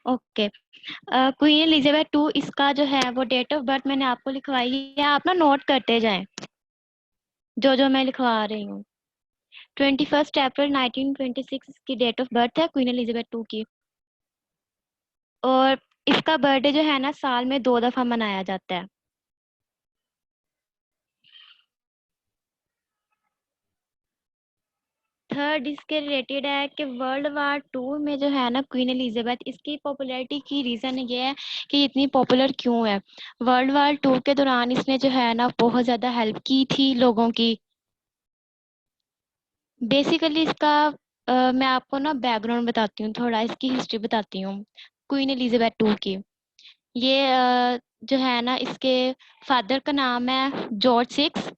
Okay. Queen Elizabeth two, इसका जो है वो डेट ऑफ बर्थ मैंने आपको लिखवाई है, आप ना नोट करते जाएं जो जो मैं लिखवा रही हूँ। 21 अप्रैल 1926 इसकी डेट ऑफ बर्थ है क्वीन एलिजाबेथ टू की। और इसका बर्थडे जो है ना साल में 2 दफा मनाया जाता है। थर्ड इसके रिलेटेड है कि वर्ल्ड वार टू में जो है ना क्वीन एलिजाबेथ, इसकी पॉपुलैरिटी की रीज़न ये है कि इतनी पॉपुलर क्यों है। वर्ल्ड वार टू के दौरान इसने जो है ना बहुत ज़्यादा हेल्प की थी लोगों की। बेसिकली इसका मैं आपको ना बैकग्राउंड बताती हूँ, थोड़ा इसकी हिस्ट्री बताती हूँ क्वीन एलिजाबेथ टू की। ये जो है ना इसके फादर का नाम है जॉर्ज 6।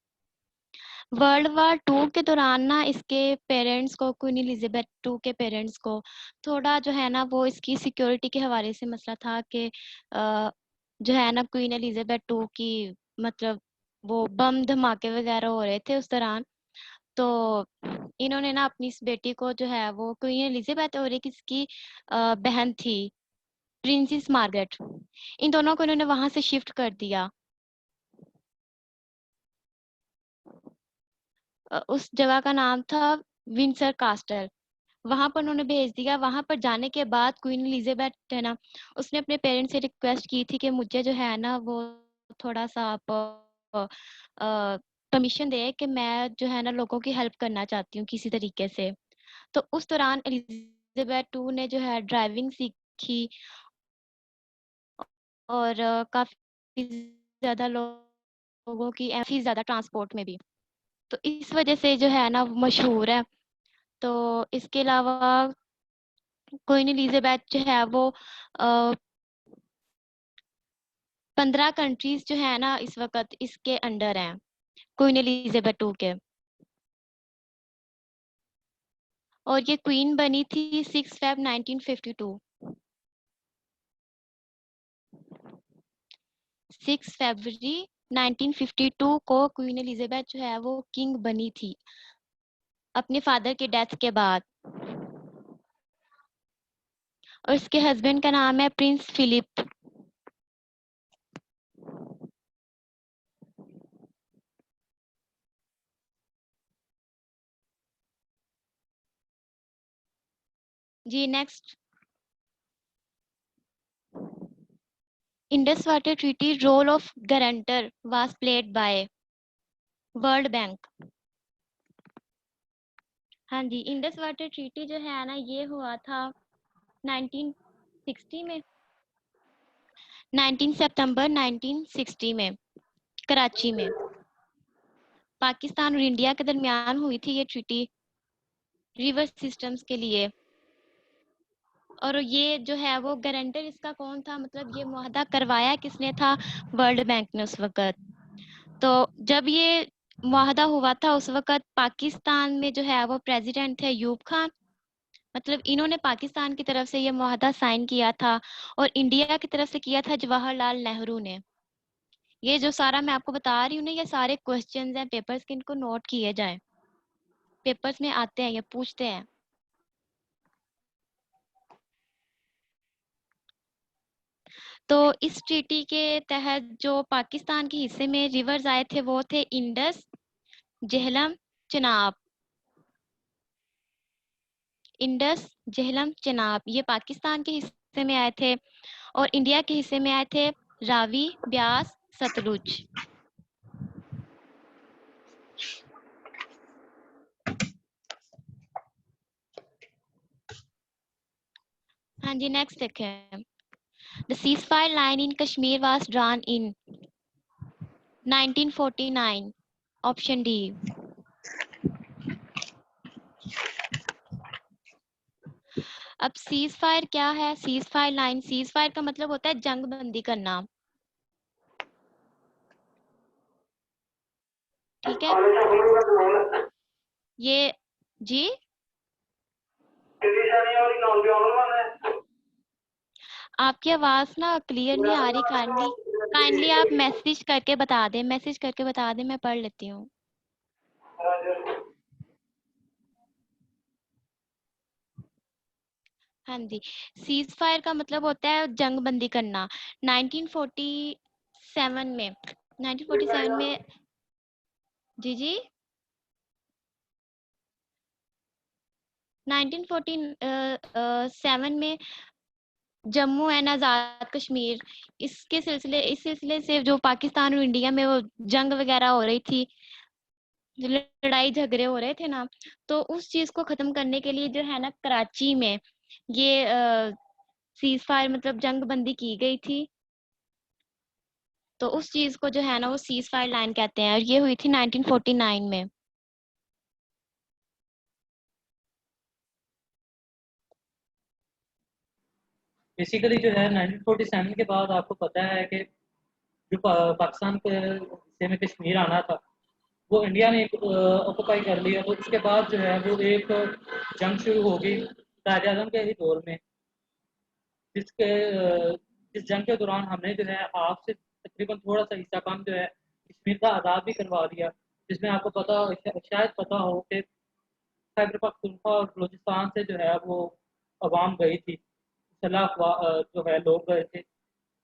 वर्ल्ड वार टू के दौरान ना इसके पेरेंट्स को, क्वीन एलिजाबेथ टू के पेरेंट्स को थोड़ा जो है ना वो इसकी सिक्योरिटी के हवाले से मसला था कि जो है ना क्वीन एलिजाबेथ टू की मतलब वो बम धमाके वगैरह हो रहे थे उस दौरान। तो इन्होंने ना अपनी इस बेटी को जो है वो क्वीन एलिजाबेथ और एक इसकी बहन थी प्रिंसेस मार्गरेट, इन दोनों को इन्होंने वहां से शिफ्ट कर दिया। उस जगह का नाम था विंसर कास्टल। वहां पर उन्होंने भेज दिया। वहां पर जाने के बाद क्वीन एलिजाबेथ है ना, उसने अपने पेरेंट्स से रिक्वेस्ट की थी कि मुझे जो है ना वो थोड़ा सा आप परमिशन दे कि मैं जो है ना लोगों की हेल्प करना चाहती हूँ किसी तरीके से। तो उस दौरान एलिजाबेथ टू ने जो है ड्राइविंग सीखी और काफी ज्यादा लोगों की काफी ज्यादा ट्रांसपोर्ट में भी, तो इस वजह से जो है ना वो मशहूर है। तो इसके अलावा क्वीन एलिजाबेथ जो है वो 15 कंट्रीज जो है ना इस वक्त इसके अंडर हैं क्वीन एलिजाबेथ टू के। और ये क्वीन बनी थी 6 फेब 1952। 6 फरवरी 1952 को क्वीन एलिजाबेथ जो है वो किंग बनी थी अपने फादर के डेथ के बाद। और इसके हस्बैंड का नाम है प्रिंस फिलिप। जी next. Indus water treaty role of guarantor was played by World Bank. हाँ जी, इंडस वाटर ट्रीटी जो है ना ये हुआ था 1960 में, 19 सितंबर 1960 में कराची में। पाकिस्तान और इंडिया के दरमियान हुई थी ये ट्रीटी रिवर सिस्टम्स के लिए। और ये जो है वो गारंटर इसका कौन था, मतलब ये मुआहदा करवाया किसने था, वर्ल्ड बैंक ने उस वक्त। तो जब ये मुआहदा हुआ था उस वक्त पाकिस्तान में जो है वो प्रेसिडेंट थे यूब खान, मतलब इन्होंने पाकिस्तान की तरफ से ये मुआहदा साइन किया था। और इंडिया की तरफ से किया था जवाहरलाल नेहरू ने। ये जो सारा मैं आपको बता रही हूँ ना, ये सारे क्वेश्चंस हैं पेपर्स के, इनको नोट किए जाएं, पेपर्स में आते हैं, ये पूछते हैं। तो इस ट्रीटी के तहत जो पाकिस्तान के हिस्से में रिवर्स आए थे वो थे इंडस, झेलम, चेनाब। इंडस, झेलम, चेनाब ये पाकिस्तान के हिस्से में आए थे। और इंडिया के हिस्से में आए थे रावी, ब्यास, सतलुज। हाँ जी नेक्स्ट देखें। The ceasefire line in Kashmir was drawn in 1949। Option D. अब सीज फायर क्या है, cease fire line, cease fire का मतलब होता है जंग बंदी करना, ठीक है। ये जी आपकी आवाज ना क्लियर नहीं आ रही, काइंडली काइंडली आप मैसेज करके बता दें, मैसेज करके बता दें, मैं पढ़ लेती हूँ। हाँ जी, सीज फायर का मतलब होता है जंग बंदी करना। 1947 में 1947 में जी जी 1947 में जम्मू एंड आज़ाद कश्मीर, इस सिलसिले से जो पाकिस्तान और इंडिया में वो जंग वगैरह हो रही थी, जो लड़ाई झगड़े हो रहे थे ना, तो उस चीज को खत्म करने के लिए जो है ना कराची में ये सीज फायर मतलब जंग बंदी की गई थी। तो उस चीज को जो है ना वो सीज फायर लाइन कहते हैं, और ये हुई थी 1949 में। बेसिकली जो है 1947 के बाद आपको पता है कि जो पाकिस्तान के हिस्से में कश्मीर आना था, वो इंडिया ने ऑक्यूपाई कर लिया। तो उसके बाद जो है वो एक जंग शुरू हो गई कायद आजम के ही दौर में, जिसके जिस जंग के दौरान हमने जो है आपसे तकरीबन थोड़ा सा हिस्सा कम जो है कश्मीर का आज़ाद भी करवा दिया। जिसमें आपको पता शायद पता हो कि खैबर पख्तूनख्वा और बलूचिस्तान से जो है वो अवाम गई थी, जो है लोग गए थे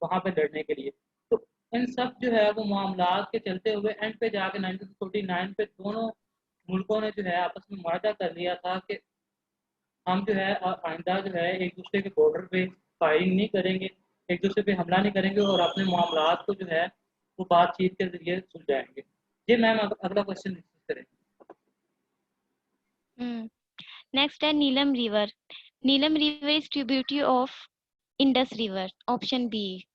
वहां पे लड़ने के लिए। तो इन सब जो है वो मामलात के चलते हुए एंड पे जाके 1949 पे दोनों मुल्कों ने जो है आपस में मुआहदा कर लिया था कि हम जो है आइंदा जो है एक दूसरे के बॉर्डर पे फायरिंग नहीं करेंगे, एक दूसरे पे हमला नहीं करेंगे और अपने मामलात को जो है वो बातचीत के जरिए सुलझाएंगे। जी मैम, अगला क्वेश्चन करें। नेक्स्ट है Neelam river. Neelam river is tributary of Indus river, option B.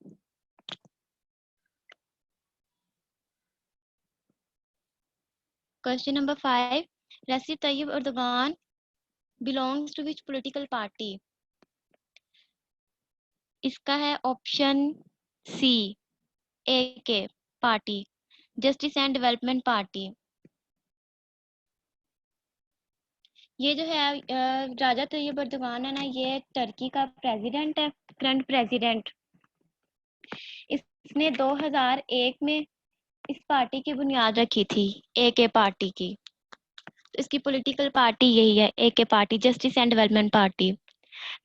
Question number 5, Recep Tayyip Erdogan belongs to which political party? इसका है option C, A K party, justice and development party. ये जो है राजा तैयब एर्दोगान है ना, ये टर्की का प्रेसिडेंट है, करंट प्रेसिडेंट। इसने 2001 में इस पार्टी की बुनियाद रखी थी, ए के पार्टी की। तो इसकी पॉलिटिकल पार्टी यही है, ए K party, justice and development party.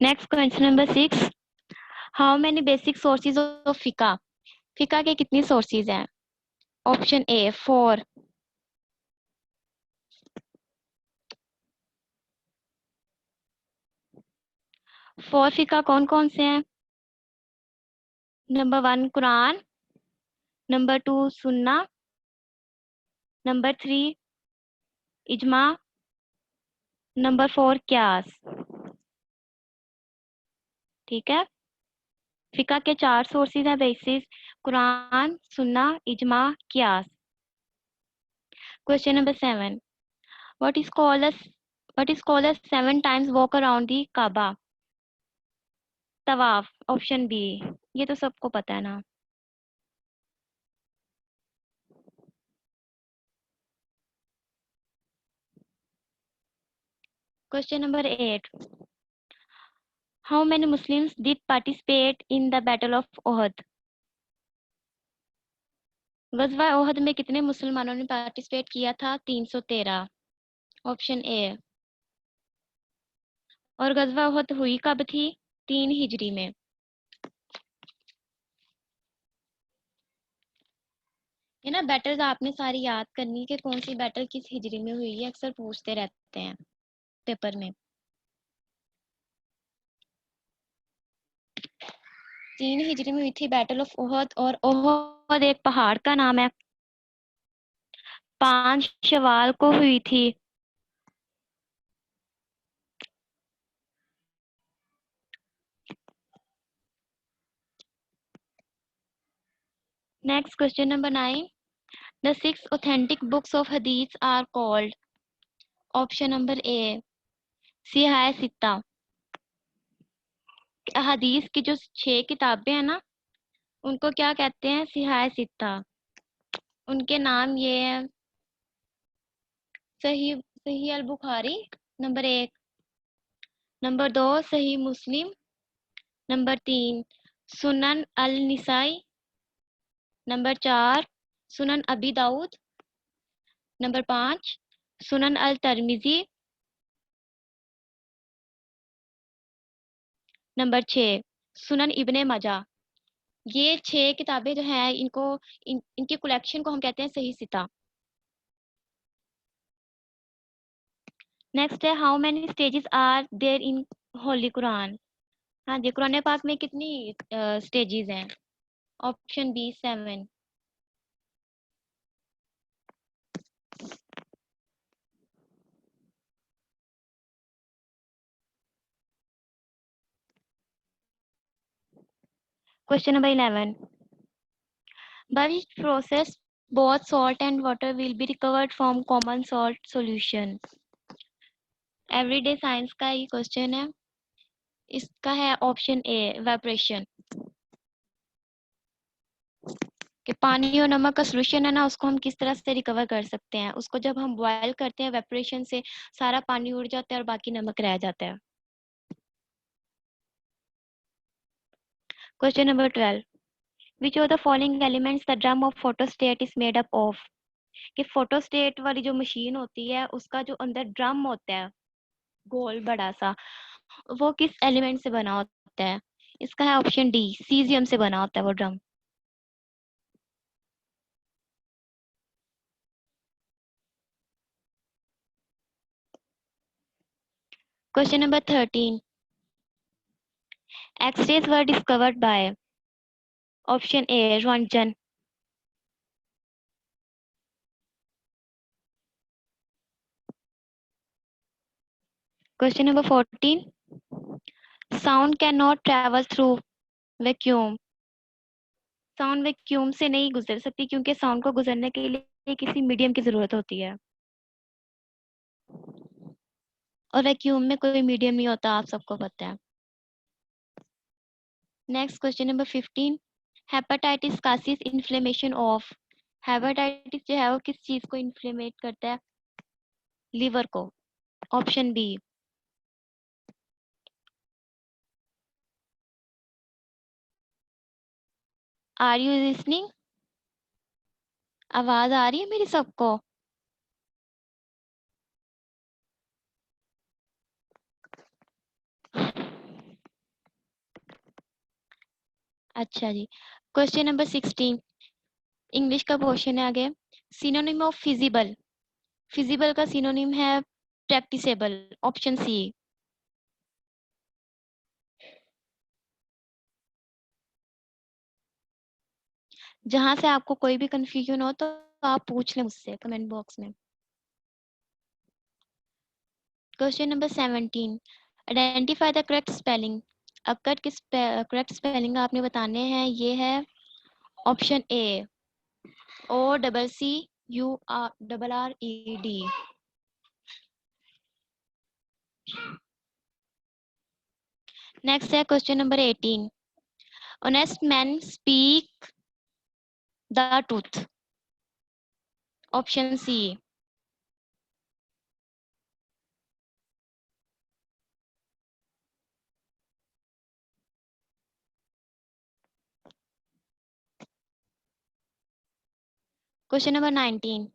Next question number 6, how many basic sources of फिका? फिका के कितनी सोर्सेज हैं? ऑप्शन ए 4, 4 फिका कौन कौन से हैं? नंबर 1 कुरान, नंबर 2 सुन्ना, नंबर 3 इजमा, नंबर 4 क्यास। ठीक है, फिका के 4 सोर्सेज हैं बेसिस, कुरान, सुन्ना, इजमा, क्यास। Question number 7, what is called as what is called as 7 times walk around the Kaaba? तवाफ, ऑप्शन बी। ये तो सबको पता है ना। Question number 8, how many Muslims did participate in the battle of Uhud? गजवा ओहद में कितने मुसलमानों ने पार्टिसिपेट किया था? 313, ऑप्शन ए। और गजवा ओहद हुई कब थी? 3 हिजरी में। ये ना बैटल्स आपने सारी याद करनी कि कौन सी बैटल किस हिजरी में हुई है, अक्सर पूछते रहते हैं पेपर में। 3 हिजरी में हुई थी बैटल ऑफ ओहद, और ओहद एक पहाड़ का नाम है। 5 शवाल को हुई थी। Next question number 9, the 6 authentic books of hadith are called? Option number A सिहाह सित्ता। हदीस की जो 6 किताबें हैं ना, उनको क्या कहते हैं? सिहाह सित्ता। उनके नाम ये हैं, सही सही अल बुखारी नंबर 1, नंबर 2 सही मुस्लिम, नंबर 3 सुनन अल निसाई, नंबर 4 सुनन अबी दाऊद, नंबर 5 सुनन अल तरमिजी, नंबर 6 सुनन इब्ने मजा। ये 6 किताबें जो हैं इनकी कलेक्शन को हम कहते हैं सही सिता। नेक्स्ट है how many stages are there in holy Quran. हाँ जी, कुरान पाक में कितनी स्टेजेस हैं? Option B 7। Question number 11 by which process both salt and water will be recovered from common salt solution। Everyday science का ये क्वेश्चन है। इसका है ऑप्शन ए वेपरेशन। कि पानी और नमक का सोल्यूशन है ना, उसको हम किस तरह से रिकवर कर सकते हैं? उसको जब हम बॉयल करते हैं वेपरेशन से सारा पानी उड़ जाता है और बाकी नमक रह जाता है। Question number 12 which of the following elements the drum of photostat is made up of. कि फोटोस्टेट वाली जो मशीन होती है उसका जो अंदर ड्रम होता है गोल बड़ा सा, वो किस एलिमेंट से बना होता है? इसका है ऑप्शन डी सीजियम से बना होता है वो drum. Question number 13 X rays were discovered by. Option A Roentgen. Question number 14 sound can not travel through vacuum. Sound vacuum से नहीं गुजर सकती क्योंकि साउंड को गुजरने के लिए किसी मीडियम की जरूरत होती है, और वैक्यूम में कोई मीडियम नहीं होता, आप सबको पता है। Next question number 15 hepatitis causes inflammation of. Hepatitis जो है वो किस चीज को इन्फ्लेमेट करता है? लीवर को। Option B. Are you listening? आवाज आ रही है मेरी सबको? अच्छा जी। क्वेश्चन नंबर 16 इंग्लिश का क्वेश्चन है आगे। Synonym of feasible. फिजिबल का सिनोनिम है प्रैक्टिसेबल। Option C. जहां से आपको कोई भी कंफ्यूजन हो तो आप पूछ लें मुझसे कमेंट बॉक्स में। Question number 17 identify the correct spelling. Occurred किस करेक्ट स्पेलिंग आपने बताने हैं? ये है option A O double C U R double R E D. Next है question number 18 honest man speak the truth. Option C. Question number 19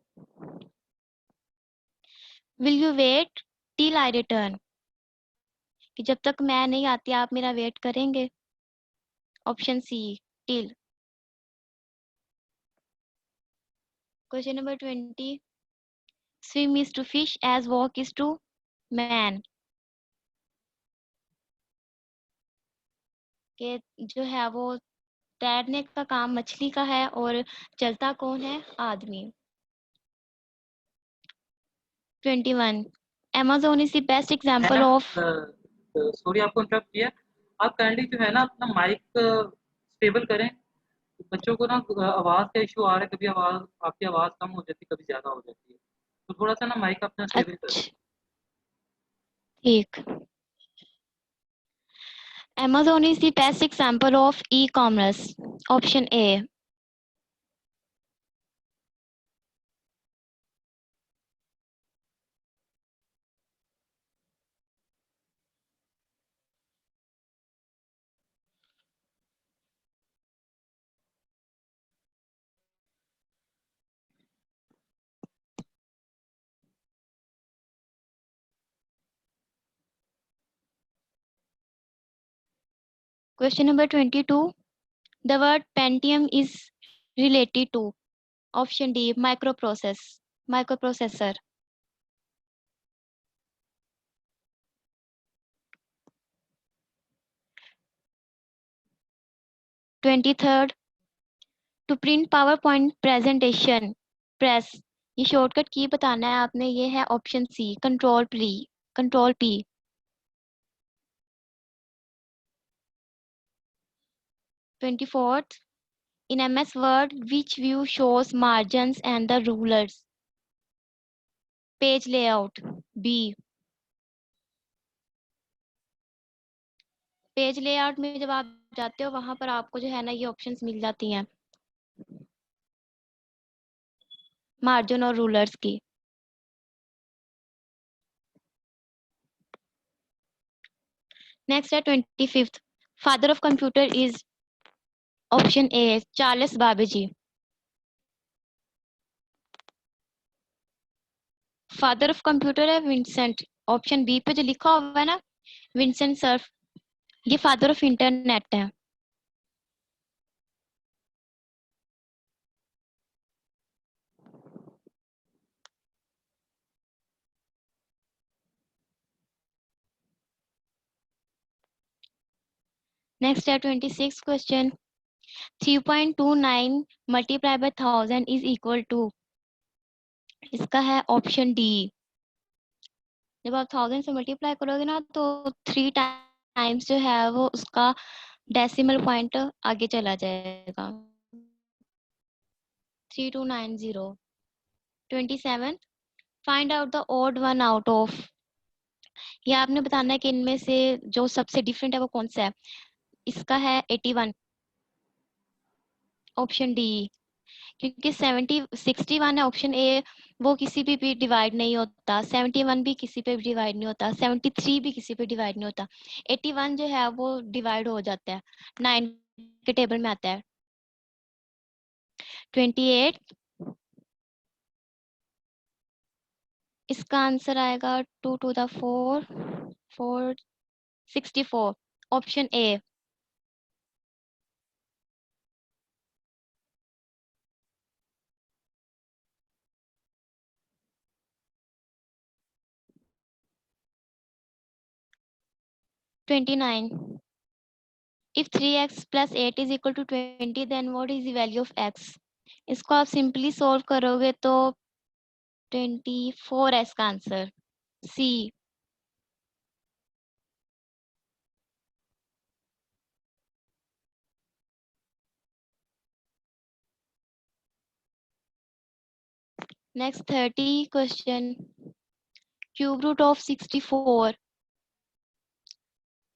will you wait till I return. कि जब तक मैं नहीं आती आप मेरा वेट करेंगे? Option see till. Question number 20 swim is to fish as walk is to man। के जो है वो तैरने का काम मछली का है और चलता कौन है? आदमी। 21 Amazon is the best है example ना? of। सॉरी आपको इंटरप्ट किया। आप काइंडली जो है ना अपना माइक स्टेबल करें। बच्चों को ना आवाज़ का इशू आ रहा है, कभी आवाज़ आपकी आवाज़ कम हो जाती है, कभी ज़्यादा हो जाती है। तो थोड़ा-सा ना माइक अपना स्टेबल करें। अच्छा ठीक। Amazon is the best example of e-commerce। Option A। Question number 22. The word Pentium is related to option D, microprocessor. 23rd, to print PowerPoint presentation, press. ये शॉर्टकट की बताना है आपने, ये है option C, control P. 24th, in MS Word, which view shows margins and the rulers? Page layout, B. Page layout में जब आप जाते हो वहां पर आपको जो है ना ये ऑप्शंस मिल जाती हैं मार्जिन और रूलर्स की। नेक्स्ट है 25th, father of computer is option A Charles Babbage. Father of computer है विंसेंट, ऑप्शन बी पे जो लिखा हुआ है ना विंसेंट सर्फ, ये फादर ऑफ इंटरनेट है। नेक्स्ट है 26 question, 3.29 multiply by 1000 is equal to, इसका है ऑप्शन डी। जब आप 1000 से मल्टीप्लाई करोगे ना तो 3 टाइम्स जो है वो उसका डेसिमल पॉइंट आगे चला जाएगा। 3290। 27, find out the odd one out of, ये आपने बताना है कि इनमें से जो सबसे डिफरेंट है वो कौन सा है। इसका है 81, ऑप्शन डी। क्योंकि 61 है ऑप्शन ए, वो किसी भी डिवाइड नहीं होता, 71 भी किसी पे डिवाइड नहीं होता, 73 भी किसी पे डिवाइड नहीं होता, 81 जो है वो डिवाइड हो जाता है, 9 के टेबल में आता है। 28, इसका आंसर आएगा 2 to the 4, 4, 64, option A. 29, if 3x plus 8 is equal to 20 then what is the value of x? इसको आप सिंपली सॉल्व करोगे तो 24 है इसका answer, C. Next 30 question, cube root of 64,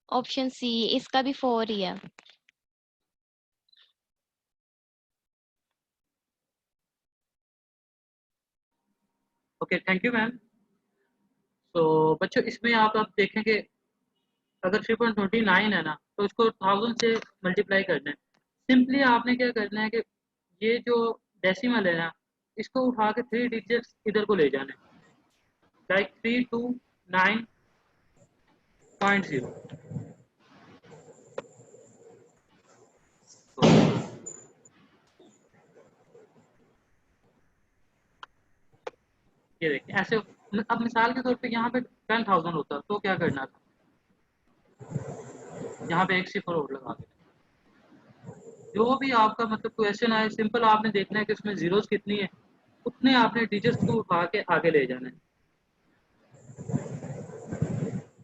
option C, इसका भी 4 ही है। Okay, thank you ma'am. तो बच्चों इसमें आप अब देखेंगे अगर 3.29 है ना तो इसको 1000 से मल्टीप्लाई करना है। सिंपली आपने क्या करना है कि ये जो डेसिमल है ना इसको उठा के 3 डिजिट्स इधर को ले जाना है, लाइक 329.0। तो ये देखिए ऐसे, अब मिसाल के तौर पे यहाँ पे 10,000 होता तो क्या करना था, यहाँ पे एक सिफर और लगा देना। जो भी आपका मतलब क्वेश्चन आए सिंपल आपने देखना है कि उसमें जीरोस कितनी है, उतने आपने डिजिट्स को उठा के आगे ले जाना है।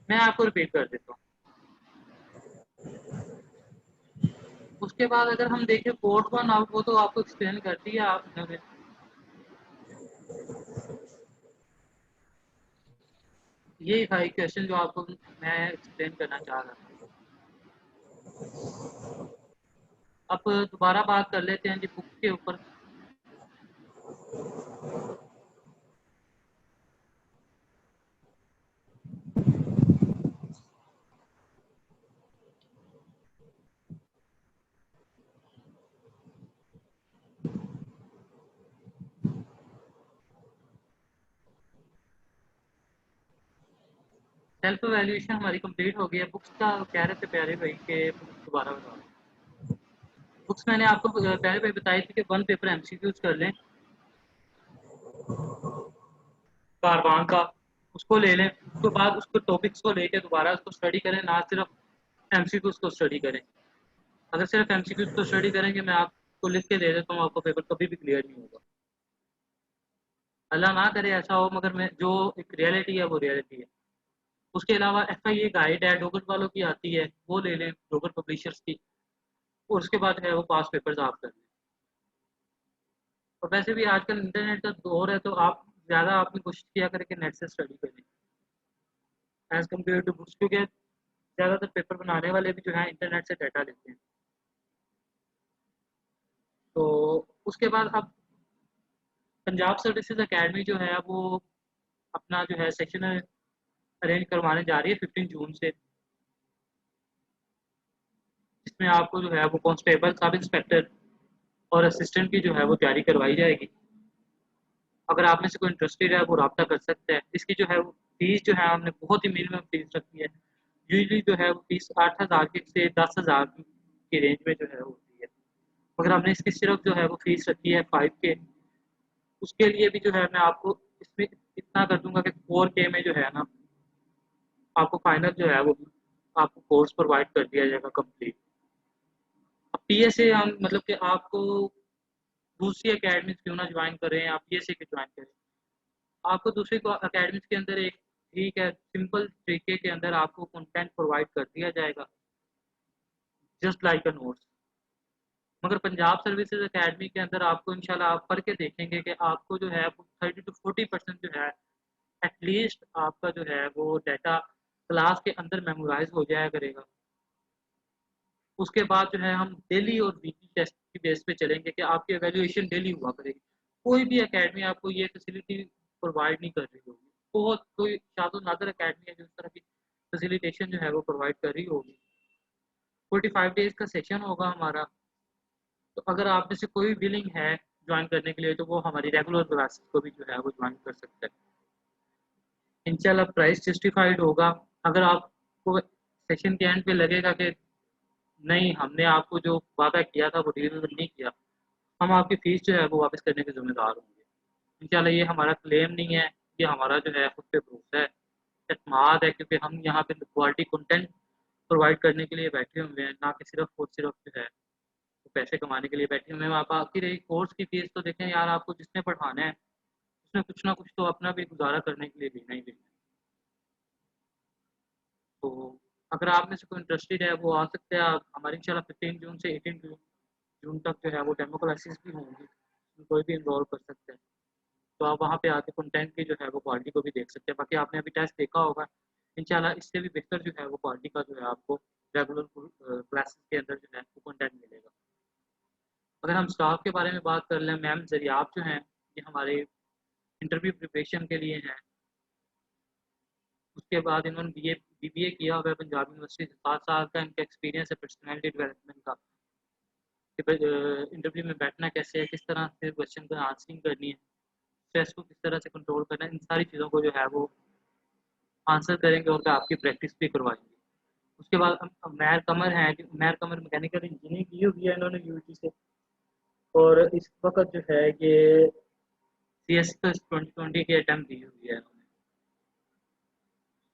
मैं आपको रिपीट कर देता हूँ। उसके बाद अगर हम देखें कोड वन आउट, वो तो आपको एक्सप्लेन कर दिया आपने। ये था एक क्वेश्चन जो आपको मैं एक्सप्लेन करना चाह रहा था। अब दोबारा बात कर लेते हैं जी बुक के ऊपर। सेल्फ वैल्यूएशन हमारी कंप्लीट हो गई है। बुक्स का कह रहे थे प्यारे भाई के बुक्स दोबारा बताओ। बुक्स मैंने आपको प्यारे भाई बताई थी कि वन पेपर एमसीक्यूज कर लें कारवान का, उसको ले लें, उसके बाद उसको टॉपिक्स को लेके दोबारा उसको स्टडी करें, ना सिर्फ एमसीक्यूज को स्टडी करें। अगर सिर्फ एमसीक्यूज को स्टडी करेंगे, मैं आपको लिख के दे देता हूँ, आपको पेपर कभी भी क्लियर नहीं होगा। अल्लाह ना करे ऐसा हो, मगर मैं जो एक रियलिटी है वो रियलिटी है। उसके अलावा एफआईए गाइड है डोगर वालों की आती है, वो ले लें डोगर पब्लिशर्स की, और उसके बाद है वो पास पेपर्स आप कर लें। और वैसे भी आजकल इंटरनेट का दौर है, तो आप ज़्यादा आपने कोशिश किया करें कि नेट से स्टडी करें एज कम्पेयर टू बुक्स, क्योंकि ज़्यादातर पेपर बनाने वाले भी जो है इंटरनेट से डाटा लेते हैं। तो उसके बाद अब पंजाब सर्विसेज अकेडमी जो है वो अपना जो है सेशन अरेंज करवाने जा रही है 15 जून से, जिसमें आपको जो है वो कांस्टेबल, सब इंस्पेक्टर और असिस्टेंट की जो है वो तैयारी करवाई जाएगी। अगर आप में से कोई इंटरेस्टेड है वो रब्ता कर सकता है। इसकी जो है वो फीस जो है हमने बहुत ही मिनिमम फीस रखी है। यूजली जो है वो फीस 8,000 की से 10,000 की रेंज में जो है होती है, मगर हमने इसकी सिर्फ जो है वो फीस रखी है 5K। उसके लिए भी जो है मैं आपको इसमें इतना कर दूंगा कि 4K में जो है ना आपको फाइनल जो है वो आपको कोर्स प्रोवाइड कर दिया जाएगा कंप्लीट। अब पीएसए हम मतलब कि आपको दूसरी अकेडमी क्यों ना ज्वाइन करें, आप पीएसए की ज्वाइन करें। आपको दूसरी अकेडमी के अंदर एक ठीक है सिंपल तरीके के अंदर आपको कंटेंट प्रोवाइड कर दिया जाएगा, जस्ट लाइक अ नोट्स। मगर पंजाब सर्विसेज अकेडमी के अंदर आपको इंशाल्लाह आप पढ़ के देखेंगे कि आपको जो है 30 to 40% जो है एटलीस्ट आपका जो है वो डाटा क्लास के अंदर मेमोराइज हो जाया करेगा। उसके बाद जो है हम डेली और वीकली टेस्ट की बेस पे चलेंगे कि आपकी एवेल्यूएशन डेली हुआ करेगी। कोई भी एकेडमी आपको ये फैसिलिटी प्रोवाइड नहीं कर रही होगी। बहुत कोई शायद नादर अकेडमी है जो इस तरह की फैसिलिटेशन जो है वो प्रोवाइड कर रही होगी। 45 डेज का सेशन होगा हमारा। तो अगर आप में से कोई विलिंग है ज्वाइन करने के लिए, तो वो हमारी रेगुलर क्लासेस को भी जो है वो ज्वाइन कर सकता है। इंशाल्लाह प्राइस जस्टिफाइड होगा। अगर आपको सेशन के एंड पे लगेगा कि नहीं हमने आपको जो वादा किया था वो डिलीवर नहीं किया, हम आपकी फ़ीस जो है वो वापस करने के ज़िम्मेदार होंगे। इंशाल्लाह ये हमारा क्लेम नहीं है, ये हमारा जो है खुद पे भरोसा है, एतमाद है, क्योंकि हम यहाँ पे क्वालिटी कंटेंट प्रोवाइड करने के लिए बैठे हुए हैं, ना कि सिर्फ़ और सिर्फ़ जो है वो पैसे कमाने के लिए बैठे हुए हैं। आप आखिर एक कोर्स की फ़ीस तो देखें यार, आपको जिसने पढ़ाना है उसने कुछ ना कुछ तो अपना भी गुज़ारा करने के लिए देना ही देना है। तो अगर आप में से कोई इंटरेस्टेड है वो आ सकते हैं। आप हमारी इंशाल्लाह 15 जून से 18 जून तक जो है वो डेमो क्लासेस भी होंगी, उसमें कोई भी इन्वॉल्व कर सकता है। तो आप वहाँ पे आके कंटेंट की जो है वो क्वालिटी को भी देख सकते हैं। बाकी आपने अभी टेस्ट देखा होगा, इंशाल्लाह इससे भी बेहतर जो है वो क्वालिटी का जो है आपको रेगुलर क्लासेस के अंदर जो है वो कंटेंट मिलेगा। अगर हम स्टाफ के बारे में बात कर लें, मैम जरियाब जो हैं ये हमारे इंटरव्यू प्रिपरेशन के लिए हैं। उसके बाद इन्होंने बीबीए किया हुआ है पंजाब यूनिवर्सिटी से, 7 साल का इनका एक्सपीरियंस है पर्सनैलिटी डेवलपमेंट का, कि इंटरव्यू में बैठना कैसे है, किस तरह से क्वेश्चन को आंसरिंग करनी है, स्ट्रेस को किस तरह से कंट्रोल करना है, इन सारी चीज़ों को जो है वो आंसर करेंगे और आपकी प्रैक्टिस भी करवाएंगे। उसके बाद मैर कमर हैं, मैर कमर मैकेनिकल इंजीनियरिंग की हुई है इन्होंने यूटी से, और इस वक्त जो है ये CS का 2020 की अटैम्प्ट दी हुई है इन्होंने।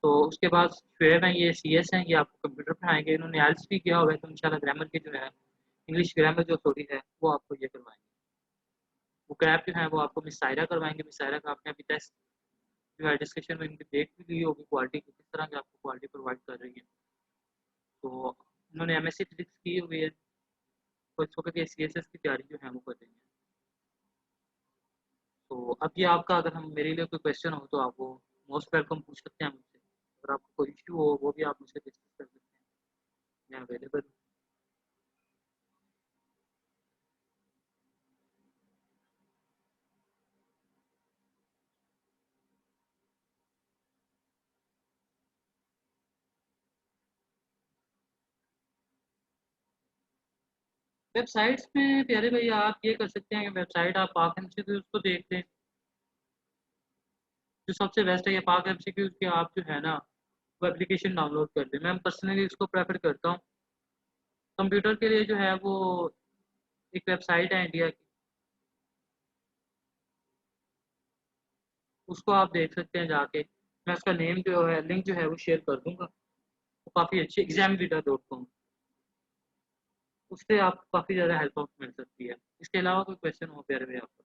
तो उसके बाद शुएब हैं, ये CS हैं, ये आपको कंप्यूटर पढ़ाएंगे। इन्होंने IELTS भी किया हुआ है, तो इंशाल्लाह ग्रामर की जो है इंग्लिश ग्रामर जो थोड़ी है वो आपको ये करवाएंगे। वो क्रैप जो है वो आपको मिस सायरा करवाएंगे। मिस सायरा का आपने अभी टेस्ट जो है डिस्कशन में इनकी देख भी ली होगी, क्वालिटी की किस तरह की आपको क्वालिटी प्रोवाइड कर रही है। तो उन्होंने MSc फिजिक्स की हुई है, तो इस वक्त ये CSS की तैयारी जो है वो कर रही है। तो अब ये आपका अगर हम मेरे लिए कोई क्वेश्चन हो तो आप वो मोस्ट वेलकम पूछ सकते हैं मुझसे। अगर आपको कोई इश्यू हो वो भी आप मुझसे डिस्कस कर सकते हैं, मैं अवेलेबल हूँ। वेबसाइट्स में प्यारे भाई आप ये कर सकते हैं कि वेबसाइट आप पाक एमसीक्यूज को देख लें। जो सबसे बेस्ट है ये पाक एमसीक्यूज के, आप जो है ना वो एप्लीकेशन डाउनलोड कर लें। मैं पर्सनली इसको प्रेफर करता हूँ। कंप्यूटर के लिए जो है वो एक वेबसाइट है इंडिया की, उसको आप देख सकते हैं जाके। मैं उसका नेम जो है, लिंक जो है वो शेयर कर दूंगा। वो काफ़ी अच्छी examreader.com, उससे आपको काफ़ी ज़्यादा हेल्प मिल सकती है। इसके अलावा कोई क्वेश्चन हो प्यारे भाई आपका?